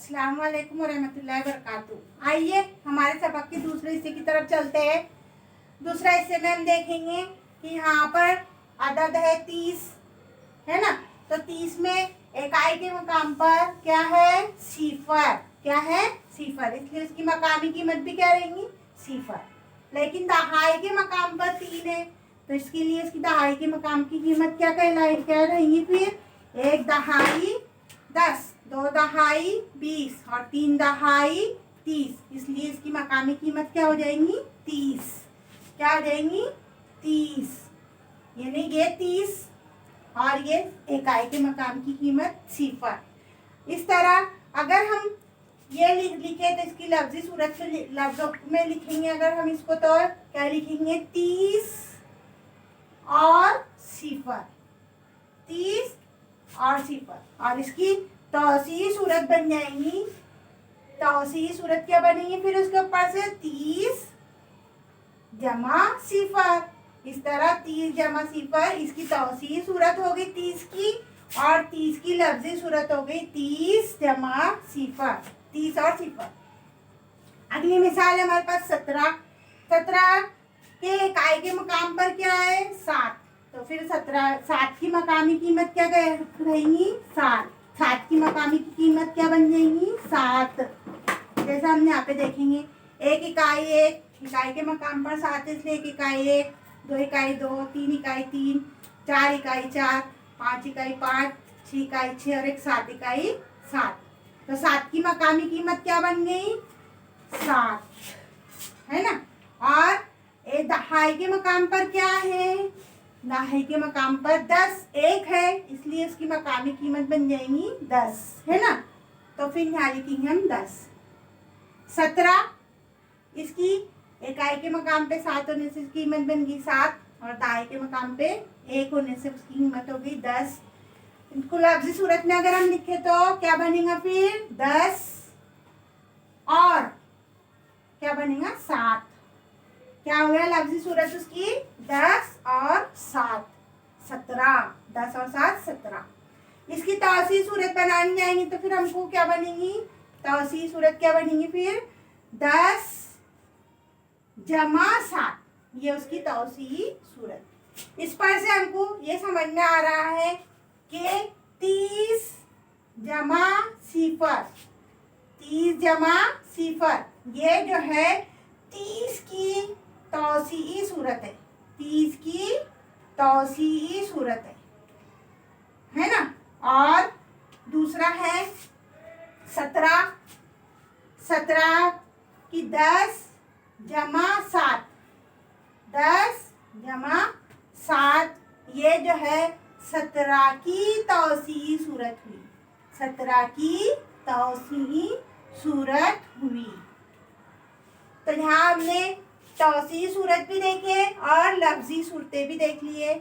अस्सलाम वालेकुम वरहमतुल्लाहि वबरकातुहू। आइए हमारे सबक के दूसरे हिस्से की तरफ चलते हैं। दूसरा हिस्से में हम देखेंगे कि यहाँ पर अदद है 30, है ना। तो 30 में इकाई के मकाम पर क्या है? सिफर। क्या है? सिफर। इसलिए उसकी मकामी कीमत भी क्या रहेंगी? सिफर। लेकिन दहाई के मकाम पर 3 है, तो इसके लिए इसकी दहाई के मकाम की कीमत क्या क्या रहेंगी? फिर 1 दहाई 10, 2 दहाई 20 और 3 दहाई 30। इसलिए इसकी मकामी कीमत क्या हो जाएंगी? 30। क्या हो जाएंगी? 30। यानी ये 30 और ये इकाई के मकाम की कीमत सिफर। इस तरह अगर हम ये लिखे तो इसकी लफ्जी सूरत में लफ्जों में लिखेंगे। अगर हम इसको तो क्या लिखेंगे? 30 और सिफर। 30 और सिफर। और इसकी तौसीई सूरत बन जाएंगी। तौसीई सूरत क्या बनेगी? फिर उसके ऊपर से 30 जमा सिफर। इस तरह 30 जमा सिफर, इसकी तौसीई सूरत हो गई 30 की, और 30 की लफ्जी सूरत हो गई 30 जमा सिफर। 30 और सिफर। अगली मिसाल है हमारे पास 17। 17 के इकाई के मकाम पर क्या है? 7। तो फिर 7 की मकामी कीमत क्या रहेंगी? 7। 7 की मकामी की कीमत क्या बन जाएंगी? 7। जैसा हमने यहाँ पे देखेंगे, एक इकाई के मकाम पर 7, इसलिए 1 इकाई 1, 2 इकाई 2, 3 इकाई 3, 4 इकाई 4, 5 इकाई 5, 6 इकाई 6 और 7 इकाई 7। तो 7 की मकामी कीमत क्या बन गई? 7, है ना। और दहाई के मकाम पर क्या है? दहाई के मकाम पर 10 1 है, इसलिए उसकी मकामी कीमत बन जाएंगी 10, है ना। तो फिर यहाँ लिखेंगे हम 10। 17 इसकी इकाई के मकाम पे 7 होने से कीमत बन गई 7, और दहाई के मकाम पे 1 होने से उसकी कीमत हो गई 10। इनको लफ्जी सूरत में अगर हम लिखे तो क्या बनेगा? फिर 10 और क्या बनेगा? 7। क्या हो गया लफ्जी सूरत उसकी? 10 और 7, 17। 10 और 7 17। इसकी तौसीई सूरत बनानी जाएंगी तो फिर हमको क्या बनेगी? तौसीई सूरत क्या बनेगी? फिर 10 जमा 7, ये उसकी तौसीई सूरत। इस पर से हमको ये समझ में आ रहा है कि 30 जमा सिफर, 30 जमा सिफर, ये जो है 30 की तौसीई सूरत है। 30 की तौसीई सूरत है ना। और दूसरा है 17। 17 की 10 जमा 7, 10 जमा 7, ये जो है 17 की तौसीई सूरत हुई। 17 की तौसीई सूरत हुई। तो यहाँ हमने तौसीई सूरत भी देखे और लफ्जी सूरतें भी देख लिए।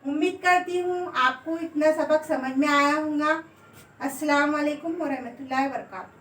उम्मीद करती हूँ आपको इतना सबक समझ में आया होगा। अस्सलाम वालेकुम वरहमतुल्लाहि वबरकातुहू।